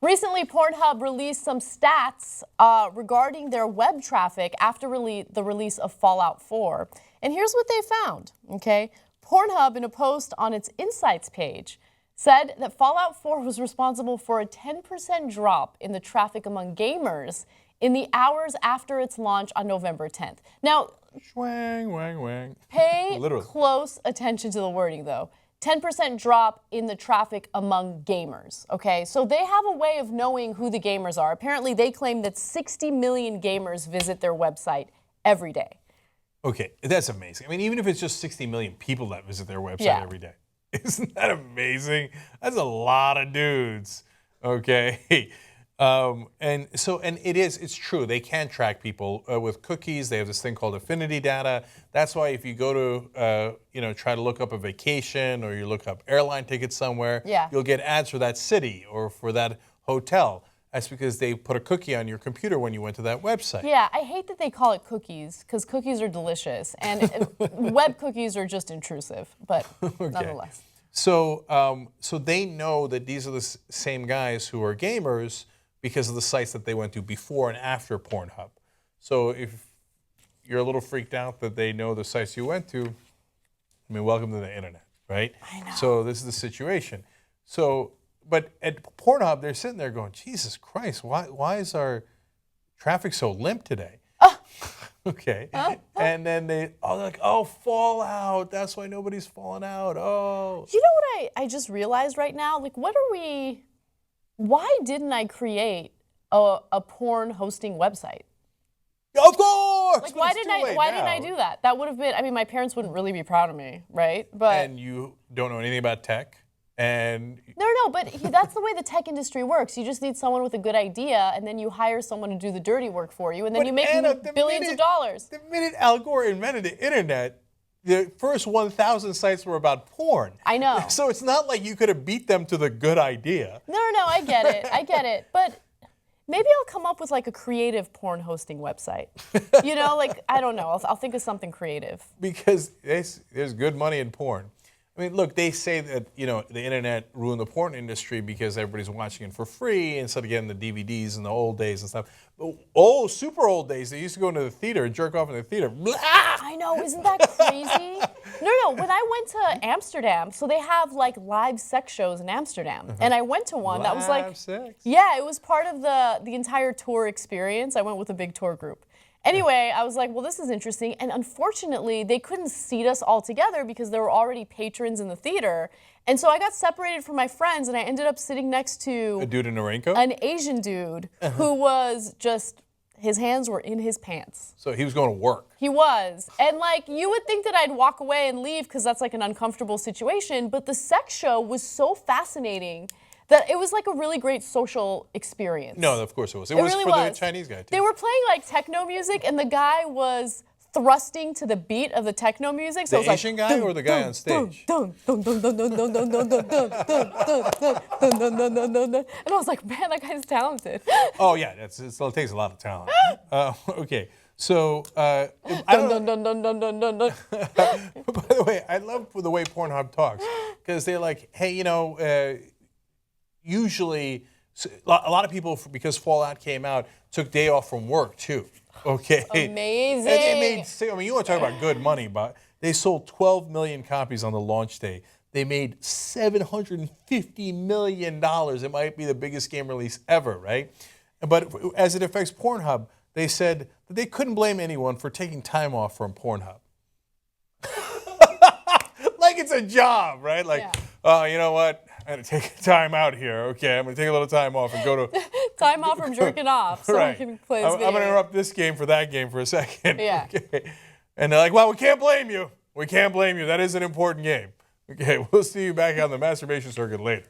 Recently, Pornhub released some stats regarding their web traffic after the release of Fallout 4. And here's what they found, okay? Pornhub, in a post on its Insights page, said that Fallout 4 was responsible for a 10% drop in the traffic among gamers in the hours after its launch on November 10th. Now, Wang, wang, wang. Pay close attention to the wording, though. 10% drop in the traffic among gamers, okay? So they have a way of knowing who the gamers are. Apparently, they claim that 60 million gamers visit their website every day. Okay, that's amazing. I mean, even if it's just 60 million people that visit their website every day. Isn't that amazing? That's a lot of dudes, okay? It's true. They can track people with cookies. They have this thing called affinity data. That's why if you go to, try to look up a vacation or you look up airline tickets somewhere, you'll get ads for that city or for that hotel. That's because they put a cookie on your computer when you went to that website. Yeah, I hate that they call it cookies because cookies are delicious and web cookies are just intrusive, but nonetheless. So they know that these are the same guys who are gamers because of the sites that they went to before and after Pornhub. So if you're a little freaked out that they know the sites you went to, I mean, welcome to the internet, right? I know. So this is the situation. So, but at Pornhub, they're sitting there going, Jesus Christ, why is our traffic so limp today? Okay. And then they're like, oh, Fallout. That's why nobody's falling out. Oh. You know what I just realized right now? Like, why didn't I create a porn hosting website? Of course! Like, why didn't I do that? That would have been, I mean, my parents wouldn't really be proud of me, right? But and you don't know anything about tech? No, but that's the way the tech industry works. You just need someone with a good idea, and then you hire someone to do the dirty work for you, and then you make billions of dollars. The minute Al Gore invented the internet, the first 1,000 sites were about porn. I know. So it's not like you could have beat them to the good idea. No, I get it. But maybe I'll come up with like a creative porn hosting website. I don't know. I'll think of something creative. Because there's good money in porn. I mean, look, they say that, the internet ruined the porn industry because everybody's watching it for free instead of getting the DVDs in the old days and stuff. But super old days, they used to go into the theater and jerk off in the theater. Blah! I know, isn't that crazy? No, when I went to Amsterdam, so they have like live sex shows in Amsterdam. And I went to one that was like, live sex? Yeah, it was part of the entire tour experience. I went with a big tour group. Anyway, I was like, well, this is interesting. And unfortunately, they couldn't seat us all together because there were already patrons in the theater. And so I got separated from my friends, and I ended up sitting next to a dude in a raincoat? An Asian dude who was just, his hands were in his pants. So he was going to work. He was. And like, you would think that I'd walk away and leave because that's like an uncomfortable situation. But the sex show was so fascinating that it was like a really great social experience. No, of course it was. It was really for the Chinese guy, too. They were playing like techno music, and the guy was thrusting to the beat of the techno music. So the Asian guy or the guy on stage? And I was like, man, that guy's talented. Oh, yeah, it takes a lot of talent. Okay, so, by the way, I love the way Pornhub talks, because they're like, hey, usually, a lot of people, because Fallout came out, took day off from work, too. Okay. Amazing. And they made, you want to talk about good money, but they sold 12 million copies on the launch day. They made $750 million. It might be the biggest game release ever, right? But as it affects Pornhub, they said that they couldn't blame anyone for taking time off from Pornhub. Like it's a job, right? Like, you know what? I had to take time out here. Okay, I'm going to take a little time off and go to... Time off from jerking off so I can play this video. I'm going to interrupt this game for that game for a second. Yeah. Okay. And they're like, well, we can't blame you. We can't blame you. That is an important game. Okay, we'll see you back on the masturbation circuit later.